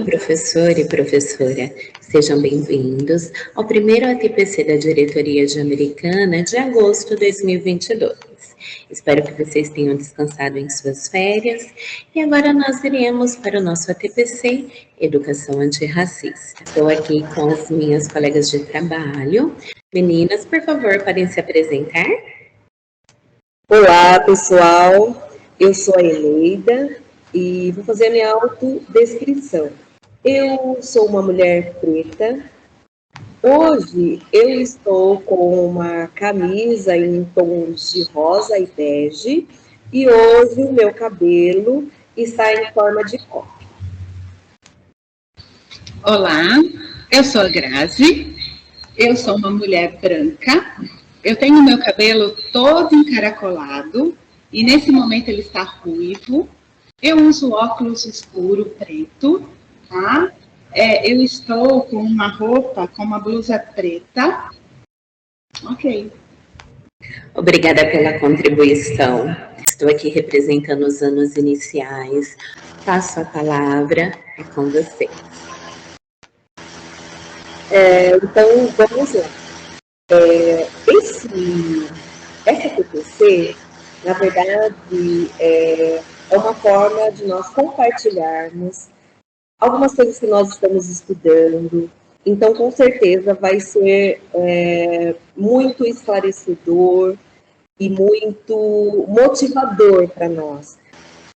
professor e professora. Sejam bem-vindos ao primeiro ATPC da Diretoria de Americana de agosto de 2022. Espero que vocês tenham descansado em suas férias e agora nós iremos para o nosso ATPC Educação Antirracista. Estou aqui com as minhas colegas de trabalho. Meninas, por favor, podem se apresentar? Olá, pessoal. Eu sou a Eneida e vou fazer a minha autodescrição. Eu sou uma mulher preta. Hoje eu estou com uma camisa em tons de rosa e bege e hoje o meu cabelo está em forma de coque. Olá, eu sou a Grazi, eu sou uma mulher branca, eu tenho meu cabelo todo encaracolado e nesse momento ele está ruivo, eu uso óculos escuro preto, tá? Eu estou com uma roupa, com uma blusa preta. Ok. Obrigada pela contribuição. Estou aqui representando os anos iniciais. Passo a palavra, é com vocês. Então, vamos lá. Essa TPC, na verdade, é uma forma de nós compartilharmos algumas coisas que nós estamos estudando. Então, com certeza, vai ser muito esclarecedor e muito motivador para nós.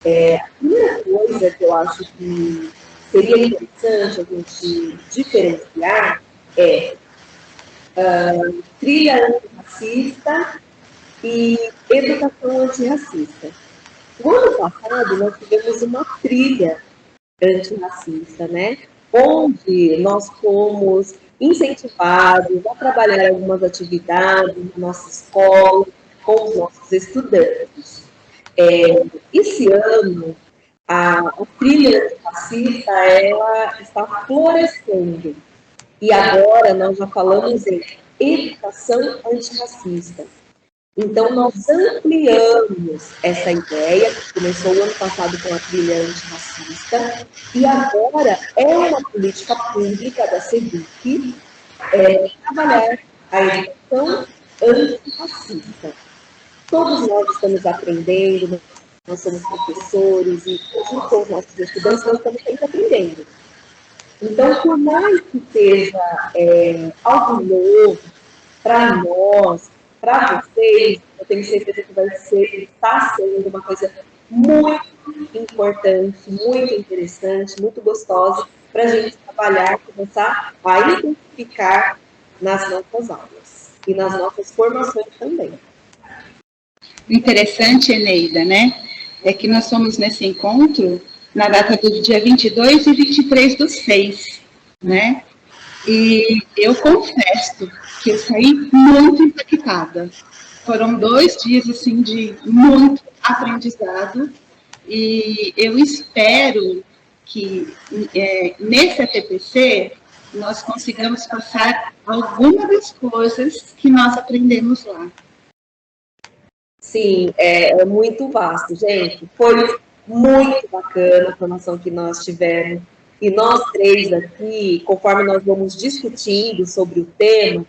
A primeira coisa que eu acho que seria interessante a gente diferenciar é trilha antirracista e educação antirracista. No ano passado, nós tivemos uma trilha antirracista, né? Onde nós fomos incentivados a trabalhar algumas atividades na nossa escola, com os nossos estudantes. Esse ano, a trilha antirracista, ela está florescendo. E agora nós já falamos em educação antirracista. Então, nós ampliamos essa ideia, que começou o ano passado com a trilha antirracista, e agora é uma política pública da SEDUC trabalhar a educação antirracista. Todos nós estamos aprendendo, nós somos professores, e junto com os nossos estudantes, nós estamos sempre aprendendo. Então, por mais que seja algo novo para nós, para vocês, eu tenho certeza que está sendo uma coisa muito importante, muito interessante, muito gostosa, para a gente trabalhar, começar a identificar nas nossas aulas e nas nossas formações também. Interessante, Eneida, né? É que nós somos nesse encontro na data do dia 22 e 23/6, né? E eu confesso que eu saí muito impactada. Foram 2 dias, assim, de muito aprendizado e eu espero que nesse ATPC nós consigamos passar algumas das coisas que nós aprendemos lá. Sim, é muito vasto, gente. Foi muito bacana a formação que nós tivemos. E nós três aqui, conforme nós vamos discutindo sobre o tema,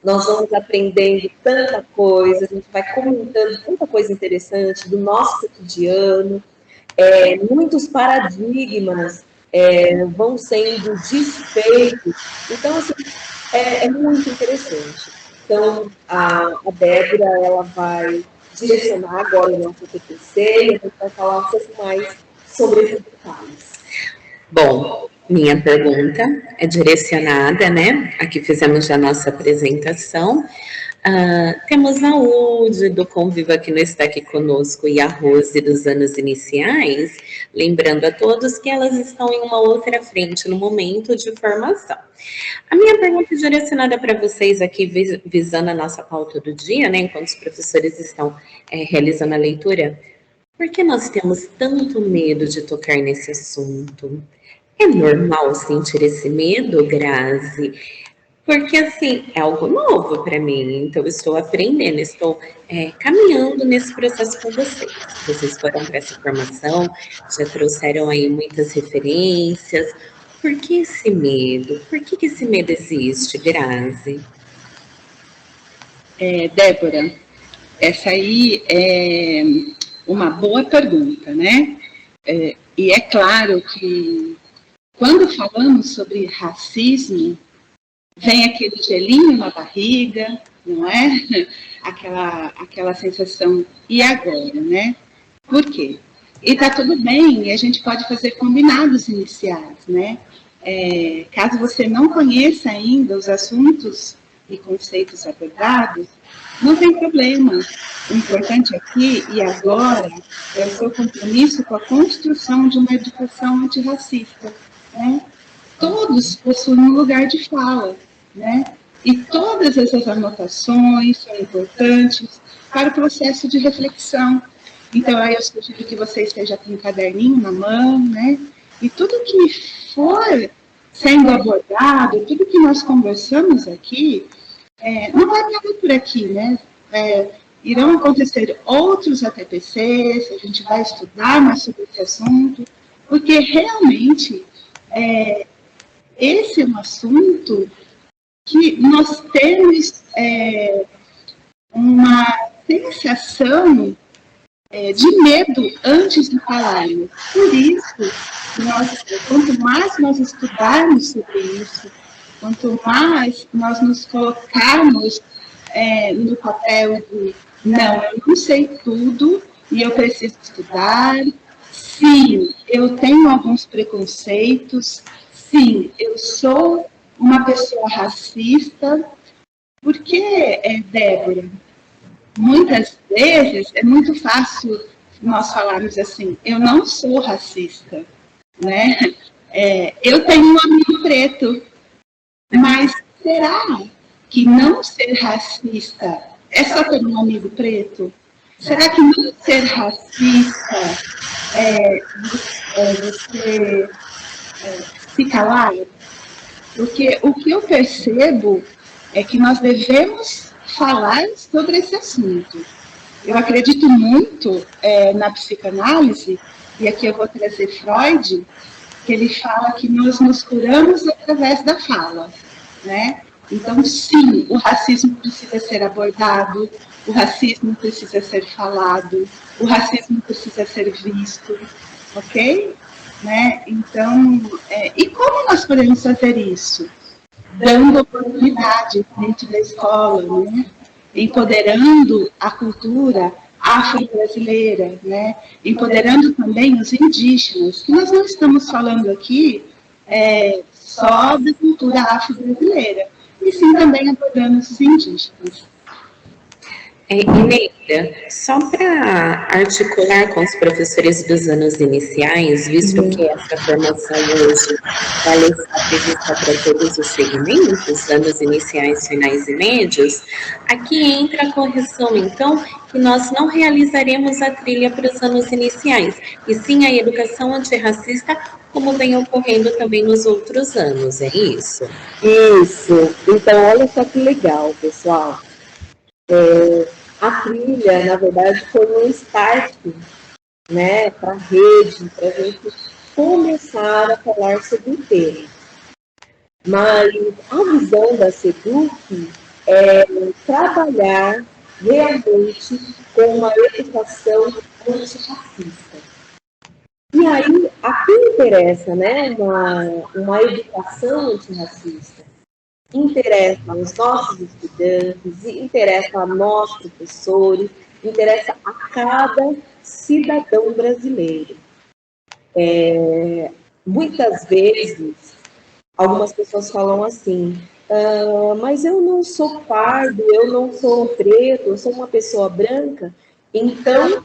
nós vamos aprendendo tanta coisa, a gente vai comentando tanta coisa interessante do nosso cotidiano, muitos paradigmas vão sendo desfeitos. Então, assim, é muito interessante. Então, a Débora, ela vai direcionar agora o nosso TPC e a gente vai falar um pouco mais sobre esses detalhes. Bom, minha pergunta é direcionada, né? Aqui fizemos já a nossa apresentação. Temos a Ude do Conviva que não está aqui conosco e a Rose dos anos iniciais, lembrando a todos que elas estão em uma outra frente no momento de formação. A minha pergunta é direcionada para vocês aqui, visando a nossa pauta do dia, né? Enquanto os professores estão realizando a leitura, por que nós temos tanto medo de tocar nesse assunto? É normal sentir esse medo, Grazi? Porque, assim, é algo novo para mim, então eu estou aprendendo, estou caminhando nesse processo com vocês. Vocês foram para essa formação, já trouxeram aí muitas referências. Por que esse medo? Por que esse medo existe, Grazi? Débora, essa aí é uma boa pergunta, né? E é claro que quando falamos sobre racismo, vem aquele gelinho na barriga, não é? Aquela sensação, e agora, né? Por quê? E tá tudo bem, e a gente pode fazer combinados iniciais, né? Caso você não conheça ainda os assuntos e conceitos abordados, não tem problema. O importante aqui e agora é o seu compromisso com a construção de uma educação antirracista, né? Todos possuem um lugar de fala, né? E todas essas anotações são importantes para o processo de reflexão. Então, aí eu sugiro que você esteja com um caderninho na mão, né? E tudo que for sendo abordado, tudo que nós conversamos aqui, não vai parar por aqui, né? Irão acontecer outros ATPCs, a gente vai estudar mais sobre esse assunto, porque realmente esse é um assunto que nós temos uma sensação de medo antes de falarmos. Por isso, quanto mais nós estudarmos sobre isso, quanto mais nós nos colocarmos no papel de não, eu não sei tudo e eu preciso estudar, sim, eu tenho alguns preconceitos, sim, eu sou uma pessoa racista, porque, Débora, muitas vezes é muito fácil nós falarmos assim, eu não sou racista, né? Eu tenho um amigo preto, mas será que não ser racista é só ter um amigo preto? Será que não ser racista você se calar? Porque o que eu percebo é que nós devemos falar sobre esse assunto. Eu acredito muito na psicanálise, e aqui eu vou trazer Freud, que ele fala que nós nos curamos através da fala, né? Então, sim, o racismo precisa ser abordado, o racismo precisa ser falado, o racismo precisa ser visto, ok? Né? Então, e como nós podemos fazer isso? Dando oportunidade dentro da escola, né? Empoderando a cultura afro-brasileira, né? Empoderando também os indígenas, que nós não estamos falando aqui só da cultura afro-brasileira, e sim também abordando os indígenas. Neida, só para articular com os professores dos anos iniciais, visto que essa formação hoje ela está prevista para todos os segmentos, anos iniciais, finais e médios, aqui entra a correção, então, que nós não realizaremos a trilha para os anos iniciais, e sim a educação antirracista, como vem ocorrendo também nos outros anos, é isso? Isso. Então, olha só que legal, pessoal. A trilha, na verdade, foi um start, né, para a rede, para a gente começar a falar sobre o tema. Mas a visão da SEDUC é trabalhar realmente com uma educação antirracista. E aí, a quem interessa, né, uma educação antirracista? Interessa aos nossos estudantes, interessa a nós, professores, interessa a cada cidadão brasileiro. Muitas vezes, algumas pessoas falam assim, mas eu não sou pardo, eu não sou preto, eu sou uma pessoa branca, então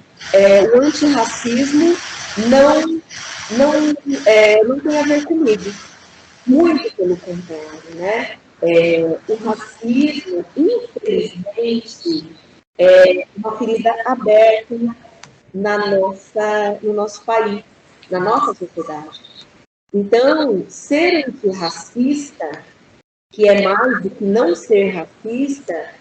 o antirracismo não tem a ver comigo. Muito pelo contrário, né? O racismo, infelizmente, é uma ferida aberta no nosso país, na nossa sociedade. Então, ser antirracista, que é mais do que não ser racista,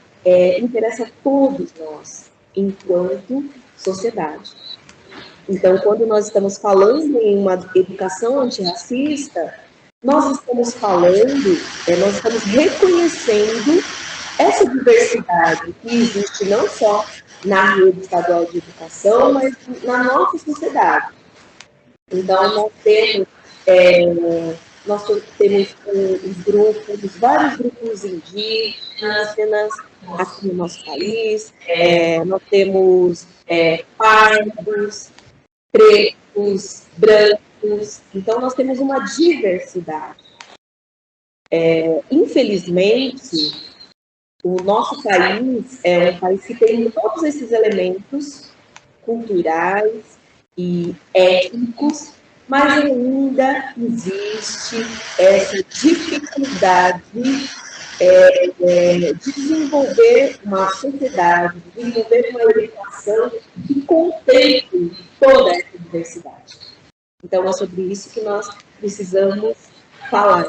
interessa a todos nós, enquanto sociedade. Então, quando nós estamos falando em uma educação antirracista, nós estamos falando, nós estamos reconhecendo essa diversidade que existe não só na rede estadual de educação, mas na nossa sociedade. Então, nós temos os grupos, vários grupos indígenas aqui no nosso país, nós temos pardos, pretos, brancos, então nós temos uma diversidade. Infelizmente, o nosso país é um país que tem todos esses elementos culturais e étnicos, mas ainda existe essa dificuldade de desenvolver uma sociedade, de desenvolver uma educação que contemple toda essa diversidade. Então, é sobre isso que nós precisamos falar.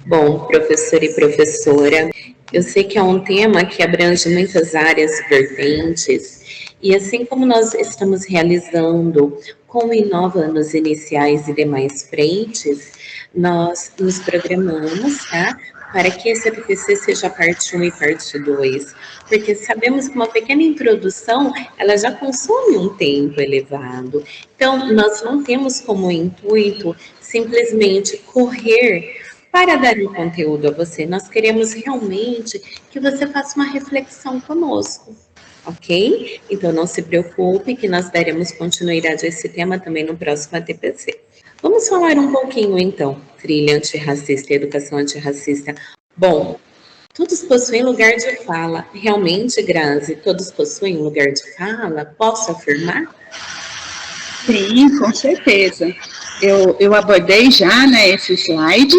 Bom, professor e professora, eu sei que é um tema que abrange muitas áreas e vertentes, e assim como nós estamos realizando com o Inova nos iniciais e demais frentes, nós nos programamos, tá? Para que esse APPC seja parte 1 e parte 2, porque sabemos que uma pequena introdução, ela já consome um tempo elevado. Então, nós não temos como intuito simplesmente correr para dar um conteúdo a você. Nós queremos realmente que você faça uma reflexão conosco, ok? Então, não se preocupe que nós daremos continuidade a esse tema também no próximo ATPC. Vamos falar um pouquinho, então, trilha antirracista e educação antirracista. Bom, todos possuem lugar de fala. Realmente, Grazi, todos possuem um lugar de fala? Posso afirmar? Sim, com certeza. Eu abordei já, né, esse slide,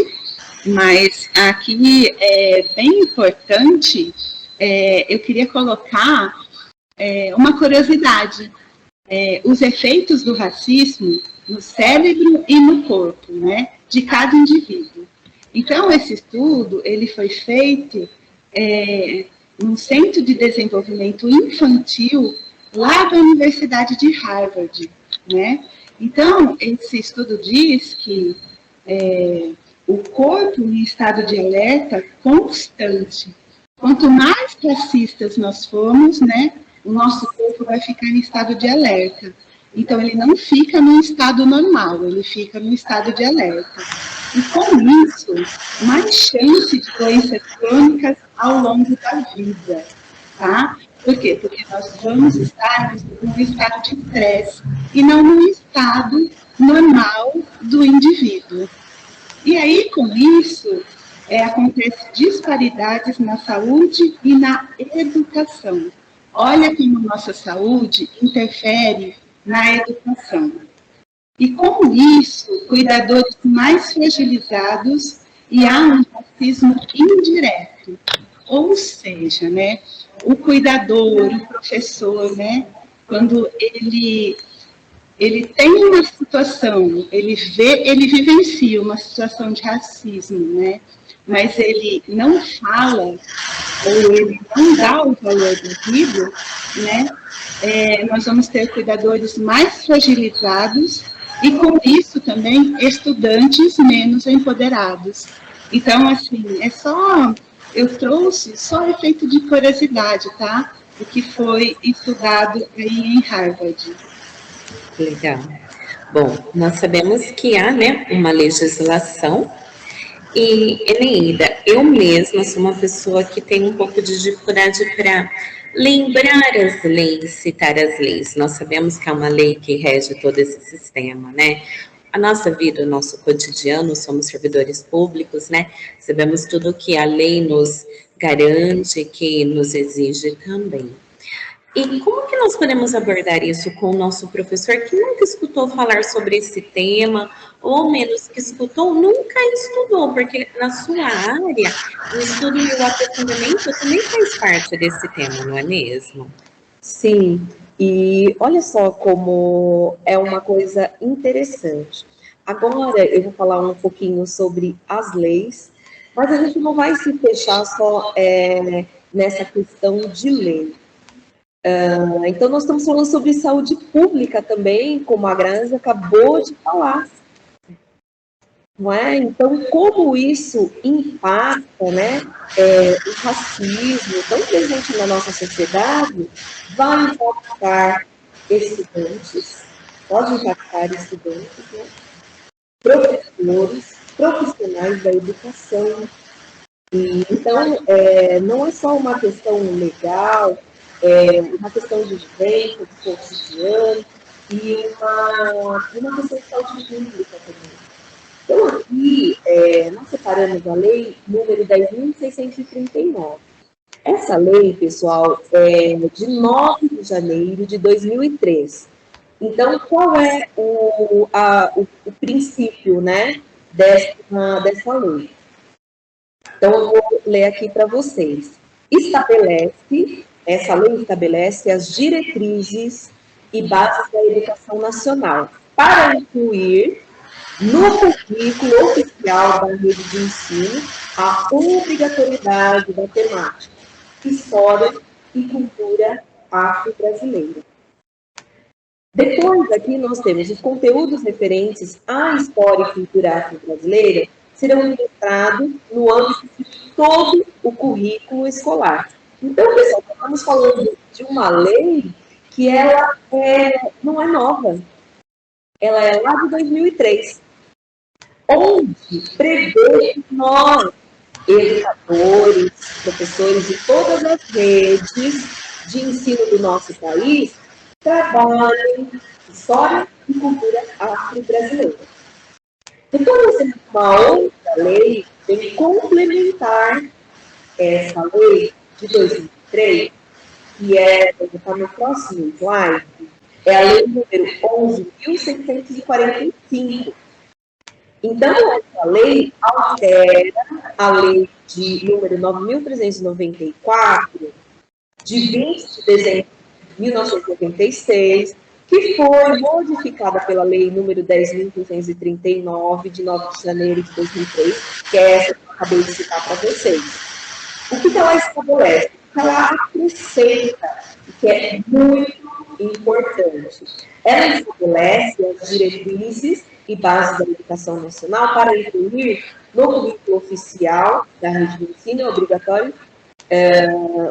mas aqui é bem importante, eu queria colocar uma curiosidade. Os efeitos do racismo no cérebro e no corpo, né, de cada indivíduo. Então, esse estudo ele foi feito no Centro de Desenvolvimento Infantil, lá da Universidade de Harvard, né? Então, esse estudo diz que o corpo em estado de alerta constante. Quanto mais racistas nós formos, né, o nosso corpo vai ficar em estado de alerta. Então, ele não fica no estado normal, ele fica no estado de alerta. E com isso, mais chance de doenças crônicas ao longo da vida, tá? Por quê? Porque nós vamos estar num estado de estresse e não num estado normal do indivíduo. E aí, com isso, acontecem disparidades na saúde e na educação. Olha como nossa saúde interfere na educação. E com isso, cuidadores mais fragilizados e há um racismo indireto. Ou seja, né, o cuidador, o professor, né, quando ele tem uma situação, ele vivencia uma situação de racismo, né, mas ele não fala, ou ele não dá o valor devido, né, nós vamos ter cuidadores mais fragilizados e, com isso, também, estudantes menos empoderados. Então, assim, eu trouxe só efeito de curiosidade, tá? O que foi estudado aí em Harvard. Legal. Bom, nós sabemos que há, né, uma legislação e, Eneida, eu mesma sou uma pessoa que tem um pouco de dificuldade para lembrar as leis, citar as leis. Nós sabemos que há uma lei que rege todo esse sistema, né? A nossa vida, o nosso cotidiano, somos servidores públicos, né? Sabemos tudo que a lei nos garante, que nos exige também. E como que nós podemos abordar isso com o nosso professor que nunca escutou falar sobre esse tema, ou ao menos que escutou, nunca estudou, porque na sua área, o estudo e o aprofundamento também faz parte desse tema, não é mesmo? Sim, e olha só como é uma coisa interessante. Agora eu vou falar um pouquinho sobre as leis, mas a gente não vai se fechar só nessa questão de lei. Então, nós estamos falando sobre saúde pública também, como a Grazi acabou de falar. não é? Então, como isso impacta, né, o racismo tão presente na nossa sociedade, vai impactar estudantes, pode impactar estudantes, né, professores, profissionais da educação. E, então, não é só uma questão legal, uma questão de vivência, de cotidiano, e uma questão de saúde pública também. Então, aqui, nós separamos a lei número 10.639. Essa lei, pessoal, é de 9 de janeiro de 2003. Então, qual é o princípio, né, dessa lei? Então, eu vou ler aqui para vocês. Essa lei estabelece as diretrizes e bases da educação nacional para incluir no currículo oficial da rede de ensino a obrigatoriedade da temática História e Cultura Afro-Brasileira. Depois, aqui, nós temos os conteúdos referentes à história e cultura afro-brasileira serão ministrados no âmbito de todo o currículo escolar. Então, pessoal, estamos falando de uma lei que ela não é nova. Ela é lá de 2003, onde prevê que nós, educadores, professores de todas as redes de ensino do nosso país, trabalhem história e cultura afro-brasileira. Então, nós temos uma outra lei que vem complementar essa lei de 2003, que está no próximo slide, é a lei número 11.645. Então, essa lei altera a lei de número 9.394, de 20 de dezembro de 1996, que foi modificada pela lei número 10.539, de 9 de janeiro de 2003, que é essa que eu acabei de citar para vocês. O que ela estabelece? Ela acrescenta, que é muito importante. Ela estabelece as diretrizes e bases da educação nacional para incluir no currículo oficial da rede de ensino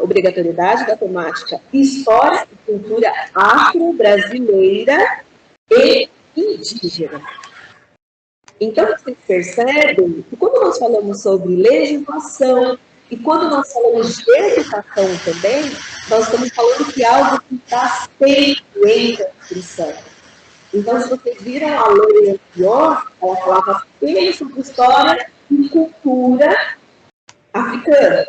obrigatoriedade da temática História e Cultura Afro-Brasileira e Indígena. Então, vocês percebem que quando nós falamos sobre legislação e quando nós falamos de educação também, nós estamos falando de algo que está sempre em construção. Então, se vocês viram a lei anterior, ela falava apenas sobre história e cultura africana.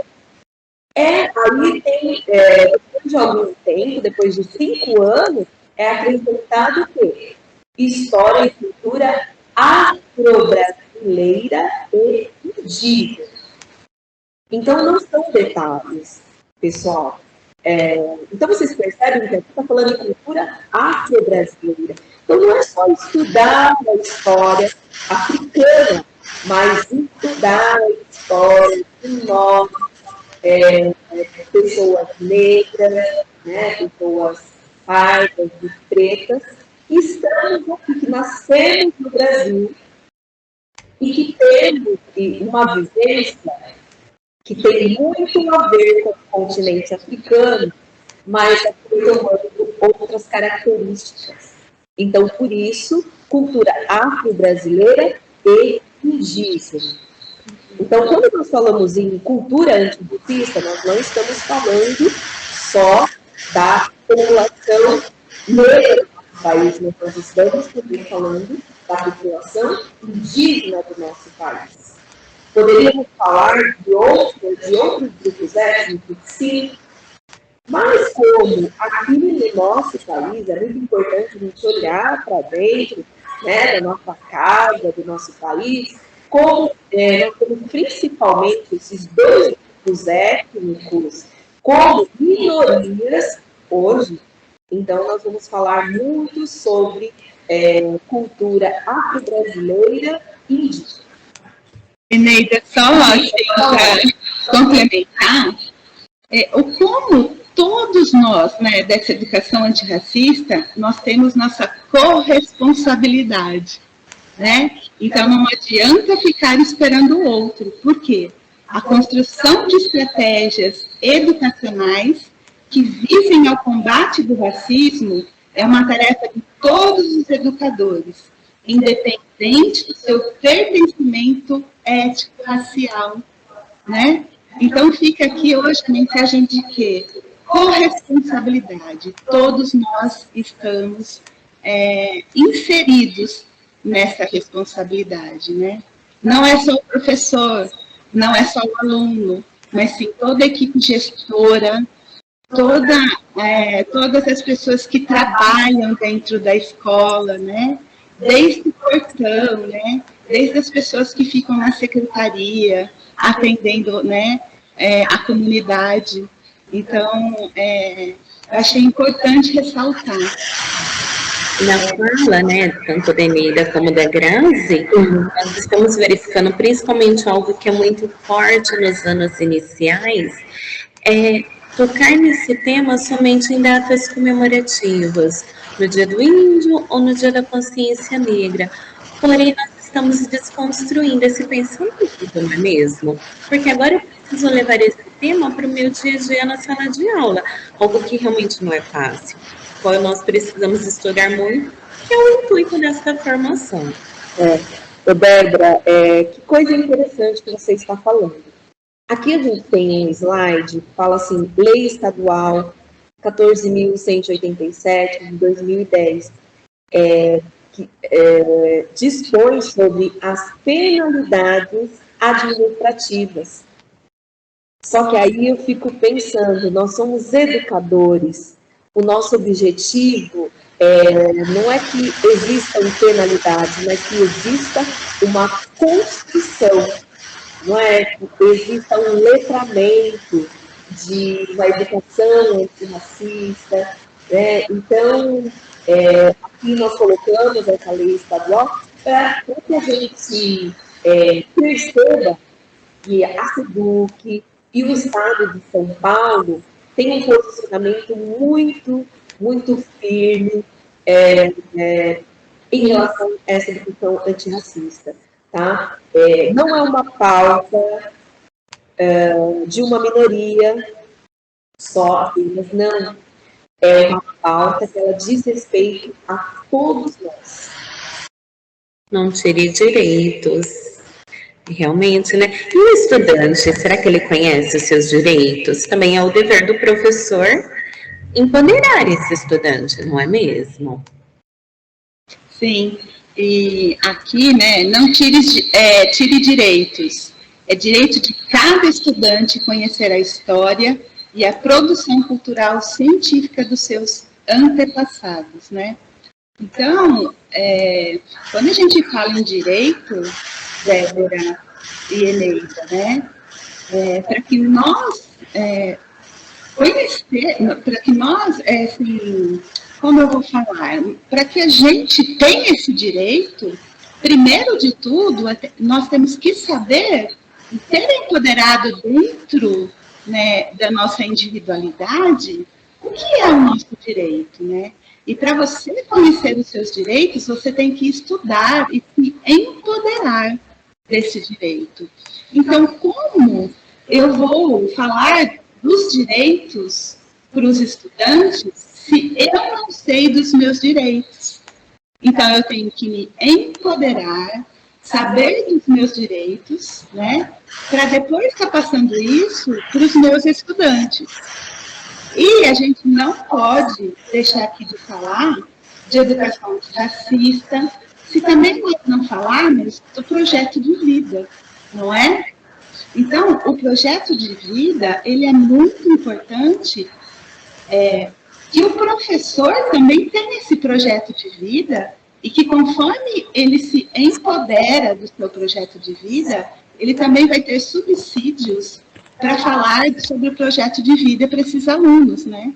Aí tem, depois de algum tempo, depois de 5 anos, é acrescentado o quê? História e cultura afro-brasileira e indígena. Então, não são detalhes, pessoal. Então, vocês percebem que aqui está falando de cultura afro-brasileira. Então, não é só estudar a história africana, mas estudar a história de nós, pessoas negras, né, pessoas pardas e pretas, que estamos aqui, que nascemos no Brasil e que temos uma vivência que tem muito a ver com o continente africano, mas tomando outras características. Então, por isso, cultura afro-brasileira e indígena. Então, quando nós falamos em cultura antirracista, nós não estamos falando só da população negra do nosso país, nós estamos também falando da população indígena do nosso país. Poderíamos falar de outros grupos étnicos, sim, mas como aqui no nosso país é muito importante a gente olhar para dentro, né, da nossa casa, do nosso país, como nós temos principalmente esses dois grupos étnicos como minorias hoje. Então, nós vamos falar muito sobre cultura afro-brasileira e indígena. Eneida, só para complementar, como todos nós, né, dessa educação antirracista, nós temos nossa corresponsabilidade. né? Então, não adianta ficar esperando o outro. Por quê? A construção de estratégias educacionais que visem ao combate do racismo é uma tarefa de todos os educadores, independente do seu pertencimento étnico-racial, né? Então, fica aqui hoje a mensagem de que corresponsabilidade, todos nós estamos inseridos nessa responsabilidade, né? Não é só o professor, não é só o aluno, mas sim toda a equipe gestora, todas as pessoas que trabalham dentro da escola, né? Desde o portão, né? Desde as pessoas que ficam na secretaria, atendendo, né? A comunidade. Então, eu achei importante ressaltar. Na fala, né, tanto da Eneida como da Grazi, nós estamos verificando principalmente algo que é muito forte nos anos iniciais, tocar nesse tema somente em datas comemorativas, no Dia do Índio ou no Dia da Consciência Negra. Porém, nós estamos desconstruindo esse pensamento, não é mesmo? Porque agora eu preciso levar esse tema para o meu dia a dia na sala de aula, algo que realmente não é fácil. Qual nós precisamos estudar muito, que é o intuito dessa formação. Débora, que coisa interessante que você está falando. Aqui a gente tem um slide que fala assim, Lei Estadual 14.187 de 2010, que dispõe sobre as penalidades administrativas. Só que aí eu fico pensando, nós somos educadores, o nosso objetivo não é que existam penalidades, mas que exista uma construção, não é que exista um letramento de uma educação antirracista, né? Então, aqui nós colocamos essa lei estadual para que a gente perceba que a SEDUC e o Estado de São Paulo tem um posicionamento muito, muito firme em relação a essa educação antirracista. Tá? Não é uma pauta de uma minoria só apenas, não. É uma pauta que ela diz respeito a todos nós. Não tire direitos. Realmente, né? E o estudante, será que ele conhece os seus direitos? Também é o dever do professor empoderar esse estudante, não é mesmo? Sim, e aqui, né, não tire direitos. É direito de cada estudante conhecer a história e a produção cultural científica dos seus antepassados, né? Então, quando a gente fala em direito, Débora e Eneida, né? Para que nós para que nós, assim, como eu vou falar, para que a gente tenha esse direito, primeiro de tudo, nós temos que saber e ter empoderado dentro, né, da nossa individualidade o que é o nosso direito, né? E para você conhecer os seus direitos, você tem que estudar e se empoderar desse direito. Então, como eu vou falar dos direitos para os estudantes se eu não sei dos meus direitos? Então, eu tenho que me empoderar, saber dos meus direitos, né? Para depois estar passando isso para os meus estudantes. E a gente não pode deixar aqui de falar de educação antirracista, se também nós não falarmos do projeto de vida, não é? Então, o projeto de vida, ele é muito importante, que o professor também tenha esse projeto de vida e que conforme ele se empodera do seu projeto de vida, ele também vai ter subsídios para falar sobre o projeto de vida para esses alunos, né?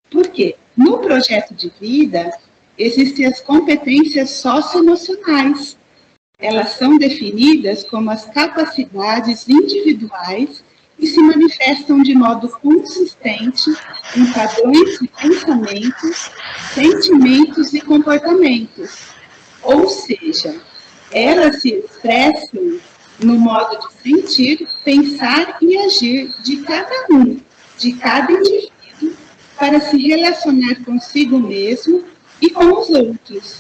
Por quê? No projeto de vida, existem as competências socioemocionais. Elas são definidas como as capacidades individuais que se manifestam de modo consistente em padrões de pensamentos, sentimentos e comportamentos. Ou seja, elas se expressam no modo de sentir, pensar e agir de cada um, de cada indivíduo, para se relacionar consigo mesmo e com os outros,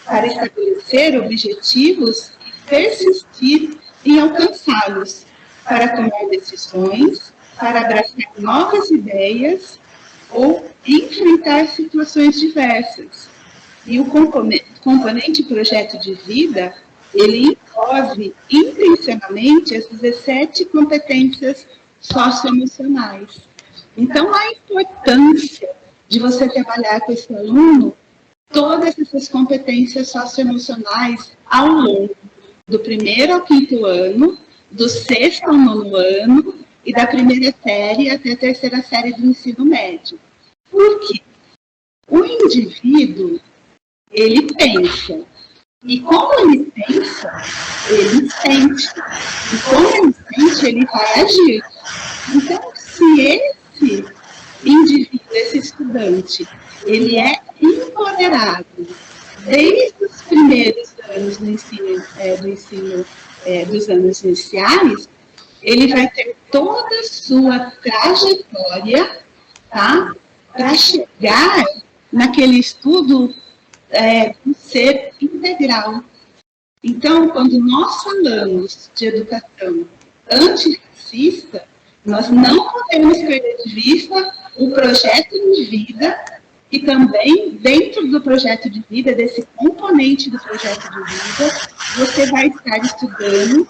para estabelecer objetivos e persistir em alcançá-los, para tomar decisões, para abraçar novas ideias ou enfrentar situações diversas. E o componente projeto de vida, ele envolve intencionalmente as 17 competências socioemocionais. Então, a importância de você trabalhar com esse aluno todas essas competências socioemocionais ao longo do 1º ao 5º ano, do 6º ao 9º ano e da 1ª série até a 3ª série do ensino médio. Por quê? O indivíduo, ele pensa. E como ele pensa, ele sente. E como ele sente, ele vai agir. Então, se esse indivíduo, esse estudante, ele é empoderado desde os primeiros anos do ensino, dos anos iniciais, ele vai ter toda a sua trajetória, tá, para chegar naquele estudo do ser integral. Então, quando nós falamos de educação antirracista, nós não podemos perder de vista o projeto de vida e também, dentro do projeto de vida, desse componente do projeto de vida, você vai estar estudando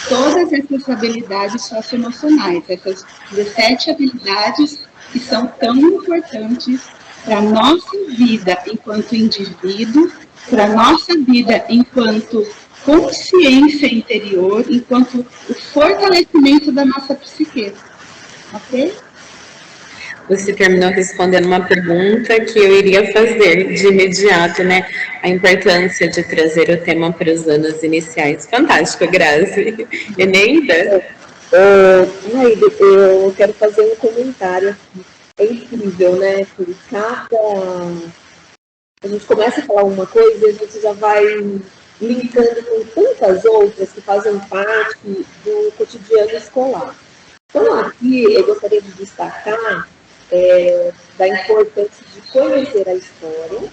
todas essas habilidades socioemocionais, essas 17 habilidades que são tão importantes para a nossa vida enquanto indivíduo, para a nossa vida enquanto consciência interior, enquanto o fortalecimento da nossa psique. Ok? Você terminou respondendo uma pergunta que eu iria fazer de imediato, né? A importância de trazer o tema para os anos iniciais. Fantástico, Grazi. Eneida? Naide, eu quero fazer um comentário aqui. É incrível, né? Que a gente começa a falar uma coisa e a gente já vai linkando com tantas outras que fazem parte do cotidiano escolar. Então, aqui eu gostaria de destacar da importância de conhecer a história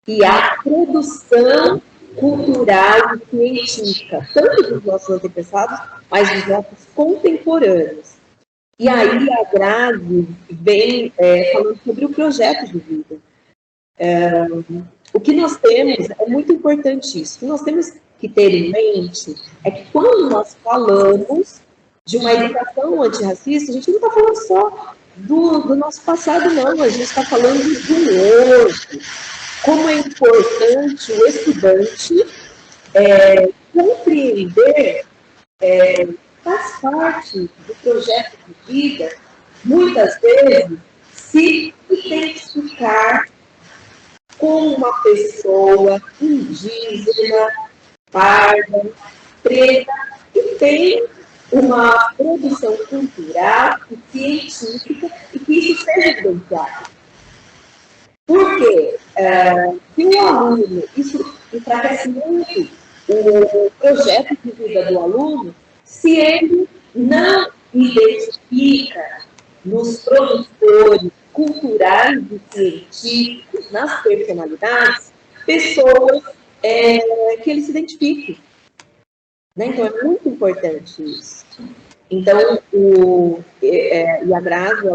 e a produção cultural e científica, tanto dos nossos antepassados, mas dos nossos contemporâneos. E aí a Grazi vem falando sobre o projeto de vida. O que nós temos, é muito importante isso, o que nós temos que ter em mente é que quando nós falamos de uma educação antirracista, a gente não está falando só do nosso passado, não, a gente está falando do hoje. Como é importante o estudante compreender, faz parte do projeto de vida, muitas vezes, se identificar com uma pessoa indígena, parda, preta, que tem uma produção cultural e científica e que isso seja evidenciado. Por quê? Se o aluno, isso enfraquece muito o projeto de vida do aluno, se ele não identifica nos produtores culturais e científicos, nas personalidades, pessoas que ele se identifique. Né? Então, é muito importante isso. Então, e a Grazi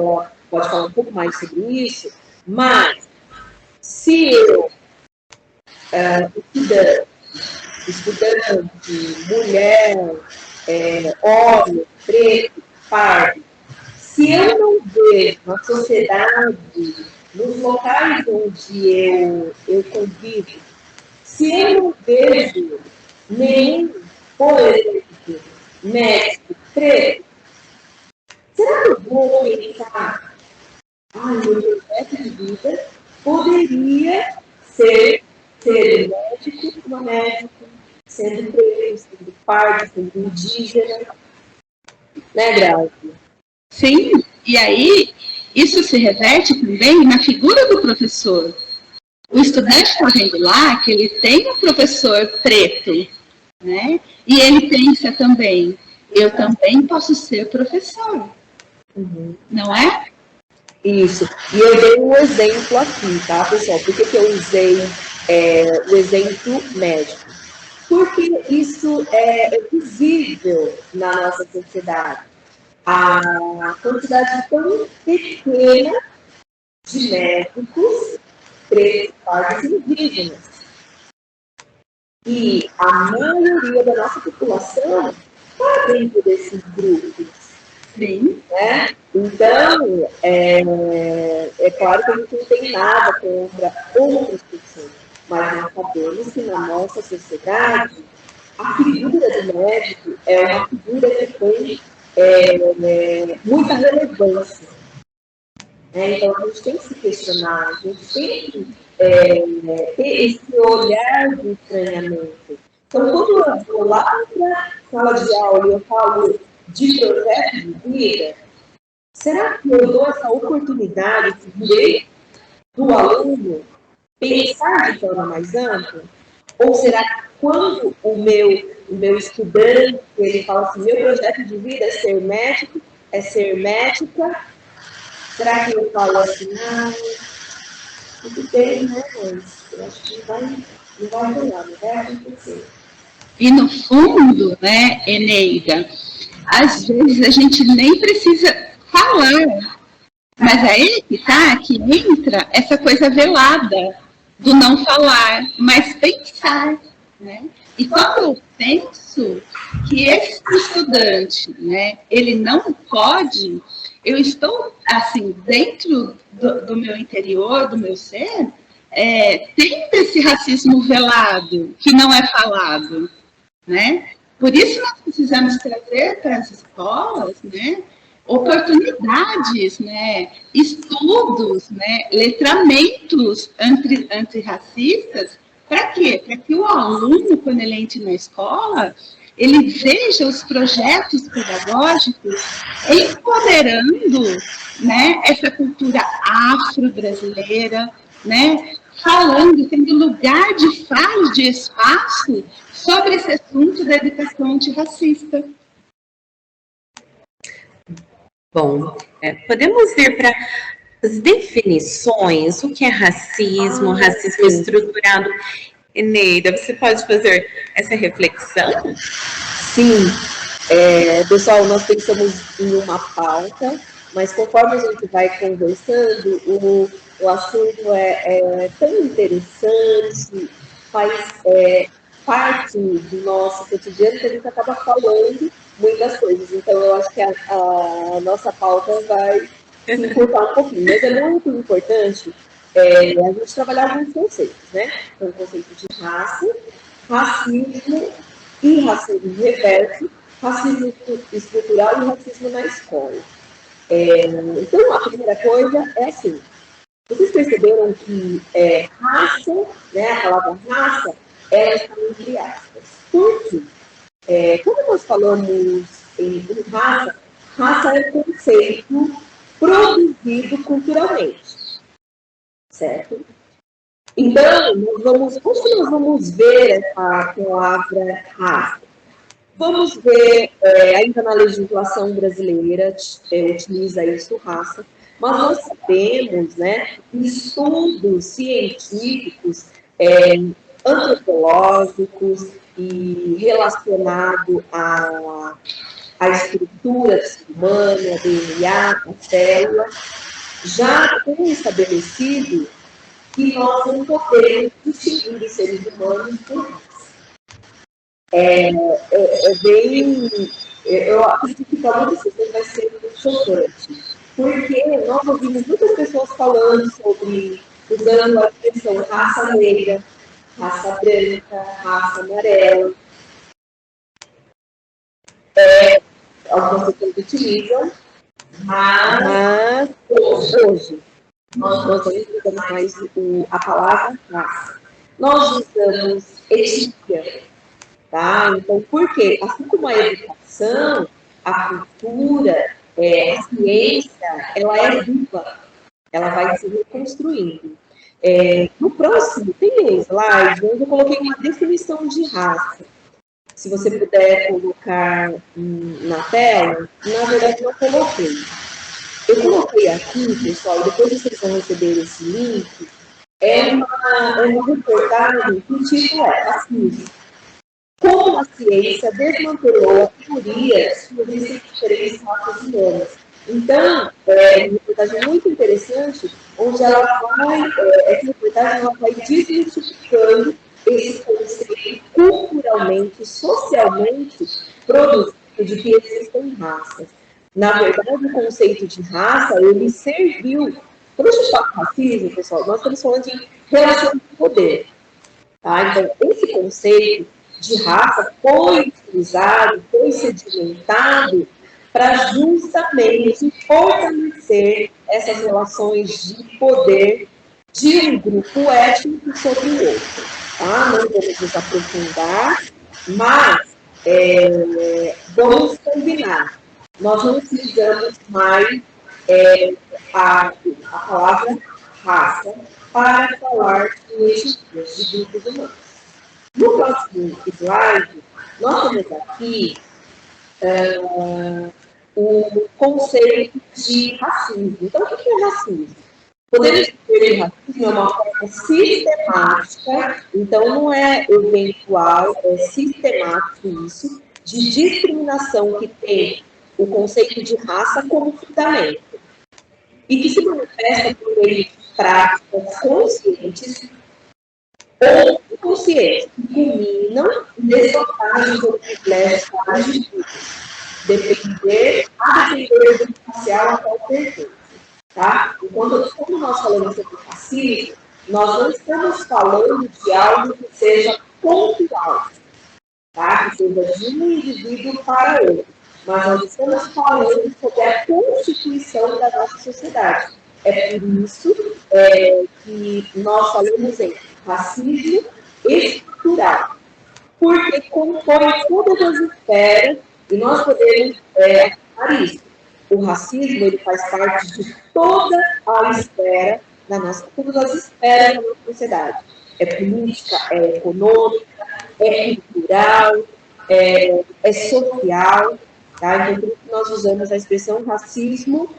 pode falar um pouco mais sobre isso, mas se eu, estudante, mulher, homem, preto, pardo, se eu não vejo na sociedade, nos locais onde eu convivo, se eu não vejo nenhum, por exemplo, médico preto, será que eu vou pensar, meu projeto de vida poderia ser médico, uma médica, sendo preto, sendo pardo, sendo indígena, né, Grazi? Sim, e aí isso se reverte também na figura do professor. O estudante está vendo lá que ele tem um professor preto, né? E ele pensa também, eu também posso ser professor, não é? Isso. E eu dei um exemplo aqui, tá, pessoal? Por que eu usei o exemplo médico? Porque isso é visível na nossa sociedade. A quantidade tão pequena de médicos pretos, pardos e indígenas. E a maioria da nossa população está dentro desses grupos. Sim. Né? Então, é claro que a gente não tem nada contra outras pessoas, mas nós sabemos que na nossa sociedade a figura do médico é uma figura que tem muita relevância. Então, a gente tem que se questionar, a gente tem que ter esse olhar de estranhamento. Então, quando eu vou lá para a sala de aula e eu falo de projeto de vida, será que eu dou essa oportunidade, esse direito do aluno pensar de forma mais ampla? Ou será que quando o meu estudante, ele fala assim, meu projeto de vida é ser médico, é ser médica, será que eu falo assim, tudo bem, né, mas eu acho que não vai rolar, não vai acontecer. E no fundo, né, Eneida, às vezes a gente nem precisa falar, mas aí que tá, que entra essa coisa velada do não falar, mas pensar, né? E quando eu penso que esse estudante, né, ele não pode, eu estou, assim, dentro do meu interior, do meu ser, tendo esse racismo velado, que não é falado, né? Por isso nós precisamos trazer para as escolas, né, oportunidades, né, estudos, né, letramentos antirracistas. Para quê? Para que o aluno, quando ele entra na escola, ele veja os projetos pedagógicos empoderando, né, essa cultura afro-brasileira, né, falando, tendo lugar de fala, de espaço sobre esse assunto da educação antirracista. Bom, podemos ir para as definições, o que é racismo, racismo estruturado. Eneida, você pode fazer essa reflexão? Sim. Pessoal, nós pensamos em uma pauta, mas conforme a gente vai conversando, o assunto é tão interessante, faz parte do nosso cotidiano que a gente acaba falando muitas coisas. Então, eu acho que a nossa pauta vai se encurtar um pouquinho. Mas é muito importante a gente trabalhar alguns conceitos, né? Então, o conceito de raça, racismo e racismo reverso, racismo estrutural e racismo na escola. Então, a primeira coisa é assim, vocês perceberam que raça, né, a palavra raça, ela está entre aspas. Por quê? Quando nós falamos em raça, raça é um conceito produzido culturalmente, certo? Então, como nós vamos ver essa palavra raça? Vamos ver, ainda na legislação brasileira, utiliza isso, raça, mas nós sabemos, né, estudos científicos, antropológicos e relacionado à estrutura do ser humano, a DNA, a célula, já tem estabelecido que nós não podemos distinguir os seres humanos por raça. Eu acredito que para muitas pessoas vai ser chocante, porque nós ouvimos muitas pessoas falando sobre, usando a expressão raça negra, raça branca, raça amarela. Algumas pessoas utilizam, mas hoje nós não usamos mais a palavra raça. Nós usamos etnia. Tá? Então, por quê? Assim como a educação, a cultura, a ciência, ela é viva, ela vai se reconstruindo. No próximo, tem um slide onde eu coloquei uma definição de raça. Se você puder colocar na tela, na verdade eu coloquei. Eu coloquei aqui, pessoal, e depois vocês vão receber esse link, uma reportagem que o título é Racismo. Como a ciência desmantelou a teoria sobre as diferentes raças humanas. Então, é uma reportagem muito interessante, onde essa reportagem ela vai desmistificando esse conceito culturalmente, socialmente produzido de que existem raças. Na verdade, o conceito de raça, ele serviu. Quando a gente fala de racismo, pessoal, nós estamos falando de relação de poder. Tá? Então, esse conceito de raça foi utilizado, foi sedimentado para justamente fortalecer essas relações de poder de um grupo étnico sobre o outro. Tá? Não vamos nos aprofundar, mas vamos combinar. Nós não utilizamos mais a palavra raça para falar de grupos humanos. No próximo slide, nós temos aqui o conceito de racismo. Então, o que é racismo? Podemos dizer que racismo é uma forma sistemática, então não é eventual, é sistemático isso, de discriminação que tem o conceito de raça como fundamento. E que se manifesta por meio de práticas conscientes ou inconscientes, que culminam em desvantagens ou privilégios para indivíduos, depender do grupo racial a qual pertence. Tá? Quando nós falamos sobre racismo, nós não estamos falando de algo que seja pontual, tá? Que seja de um indivíduo para outro, mas nós estamos falando sobre a constituição da nossa sociedade. É por isso que nós falamos em racismo estrutural, porque compõe todas as esferas, e nós podemos afirmar isso. O racismo ele faz parte de toda a esfera todas as esferas da nossa sociedade. É política, é econômica, é cultural, é social. Tá? Então, por isso nós usamos a expressão racismo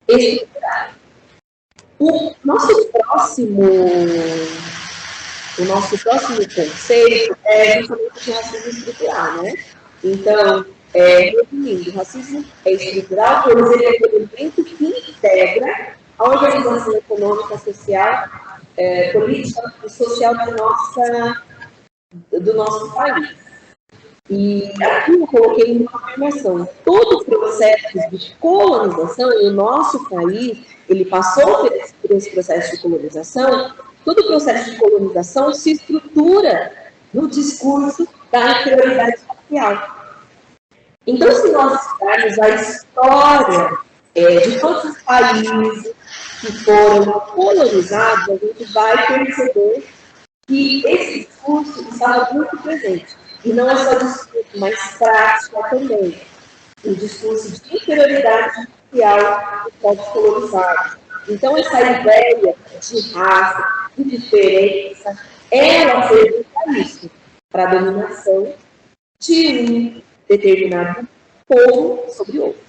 estrutural. O nosso próximo conceito é justamente o racismo estrutural, né? Então, resumindo, o racismo é estrutural, pois ele é um elemento que integra a organização econômica, social, política e social do nosso país. E aqui eu coloquei uma afirmação. Todo o processo de colonização, e o nosso país, ele passou por esse processo de colonização, todo o processo de colonização se estrutura no discurso da inferioridade racial. Então, se nós estudarmos a história de todos os países que foram colonizados, a gente vai perceber que esse discurso estava muito presente. E não é só discurso, mas prática também. O discurso de inferioridade racial dos povos colonizados. Então, essa ideia de raça, de diferença, ela serviu para isso, para a dominação de um determinado povo sobre outro.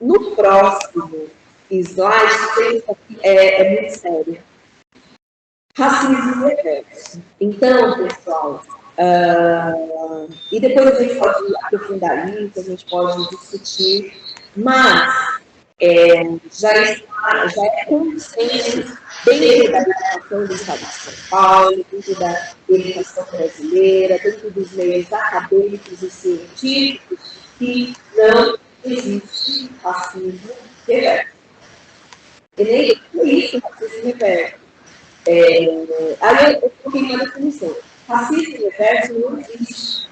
No próximo slide, isso aqui é muito sério. Racismo reverso. Então, pessoal, e depois a gente pode aprofundar isso, a gente pode discutir, mas já é consenso dentro da educação do Estado de São Paulo, dentro da educação brasileira, dentro dos meios acadêmicos e científicos, que não existe racismo reverso. E nem isso racismo reverso. Aí eu coloquei uma definição. Racismo reverso não existe.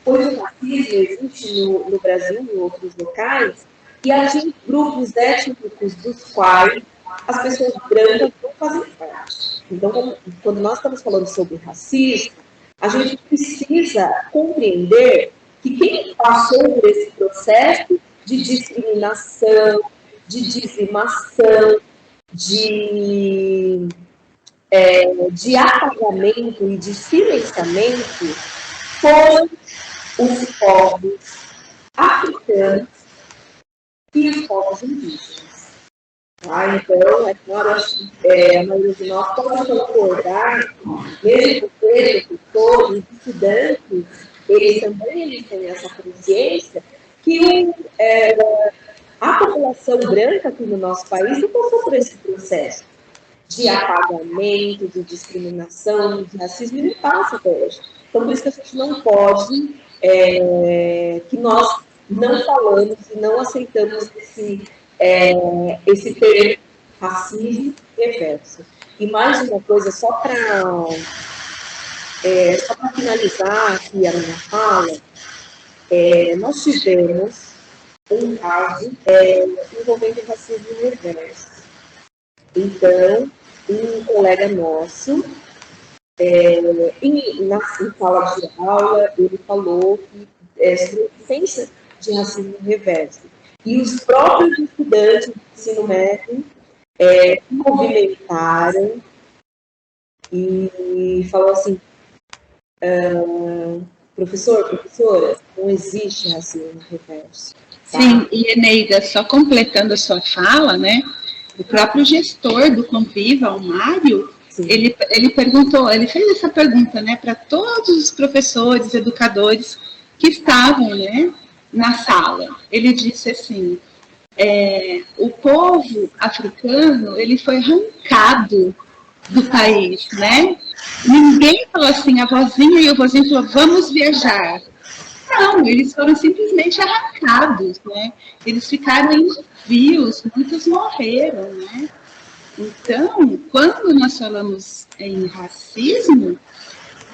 Pois o racismo existe no Brasil e em outros locais e atinge grupos étnicos dos quais as pessoas brancas não fazem parte. Então, quando nós estamos falando sobre racismo, a gente precisa compreender que quem passou por esse processo de discriminação, de dizimação, de apagamento e de silenciamento foram os povos africanos e os povos indígenas. Tá? Então, é claro, a maioria de nós pode concordar, mesmo porque professores, estudantes, eles têm essa consciência que a população branca aqui no nosso país não passou por esse processo de apagamento, de discriminação, de racismo, e não passa até hoje. Então, por isso que a gente não pode, que nós não falamos e não aceitamos esse termo racismo reverso. E mais uma coisa, só para finalizar aqui a minha fala, nós tivemos um caso envolvendo racismo reverso. Então, um colega nosso, em sala de aula, ele falou que sobre a existência de racismo reverso. E os próprios estudantes do ensino médio movimentaram e falou assim, professora, não existe racismo reverso. Tá? Sim, e Eneida, só completando a sua fala, né? O próprio gestor do Conviva, o Mário, ele perguntou, ele fez essa pergunta, né, para todos os professores, educadores que estavam, né, na sala. Ele disse assim, o povo africano, ele foi arrancado do país, né? Ninguém falou assim, a vozinha e o vozinho falou, vamos viajar. Não, eles foram simplesmente arrancados, né? Eles ficaram em navios, muitos morreram, né? Então, quando nós falamos em racismo,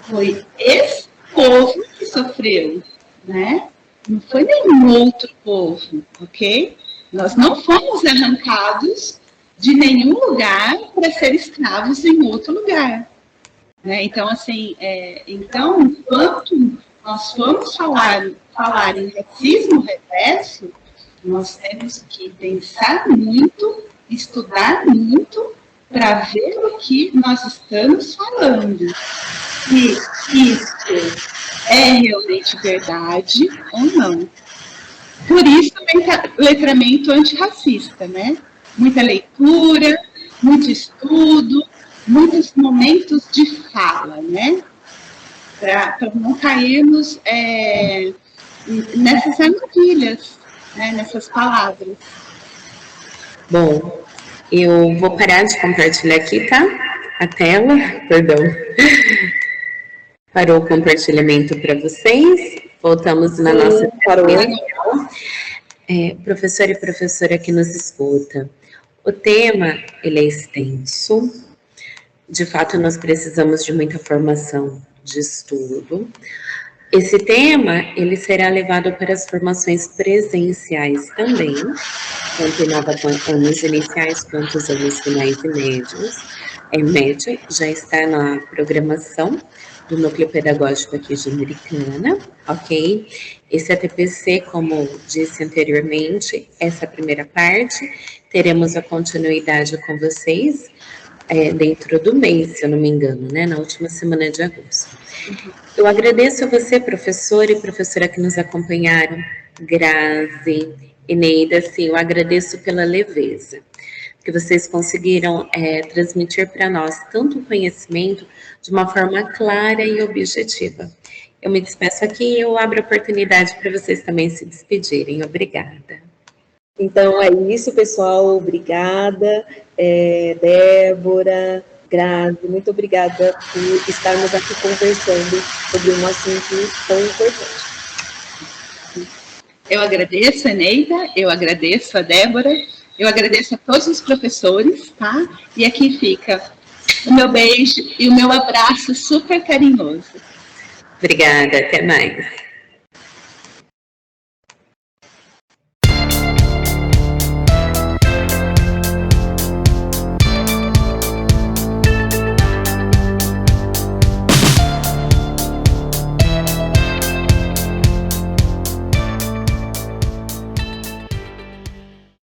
foi esse povo que sofreu, né? Não foi nenhum outro povo, ok? Nós não fomos arrancados de nenhum lugar para ser escravos em outro lugar, né? Então, assim, enquanto nós vamos falar em racismo reverso, nós temos que pensar muito, estudar muito, para ver o que nós estamos falando. Se isso é realmente verdade ou não. Por isso, letramento antirracista, né? Muita leitura, muito estudo, muitos momentos de fala, né? Para não cairmos nessas armadilhas, né, nessas palavras. Bom, eu vou parar de compartilhar aqui, tá? A tela, perdão. Parou o compartilhamento para vocês. Voltamos na nossa transmissão. Professor e professora que nos escuta, o tema, ele é extenso. De fato, nós precisamos de muita formação de estudo. Esse tema, ele será levado para as formações presenciais também, tanto em anos iniciais quanto os anos finais e médios. Média, já está na programação do Núcleo Pedagógico aqui de Americana, ok? Esse ATPC, como disse anteriormente, essa primeira parte, teremos a continuidade com vocês, dentro do mês, se eu não me engano, né, na última semana de agosto. Eu agradeço a você, professor e professora que nos acompanharam, Grazi, Eneida, sim, eu agradeço pela leveza, que vocês conseguiram transmitir para nós tanto o conhecimento de uma forma clara e objetiva. Eu me despeço aqui e eu abro a oportunidade para vocês também se despedirem. Obrigada. Então, é isso, pessoal. Obrigada, Débora, Grazi, muito obrigada por estarmos aqui conversando sobre um assunto tão importante. Eu agradeço, Eneida, eu agradeço a Débora, eu agradeço a todos os professores, tá? E aqui fica o meu beijo e o meu abraço super carinhoso. Obrigada, até mais.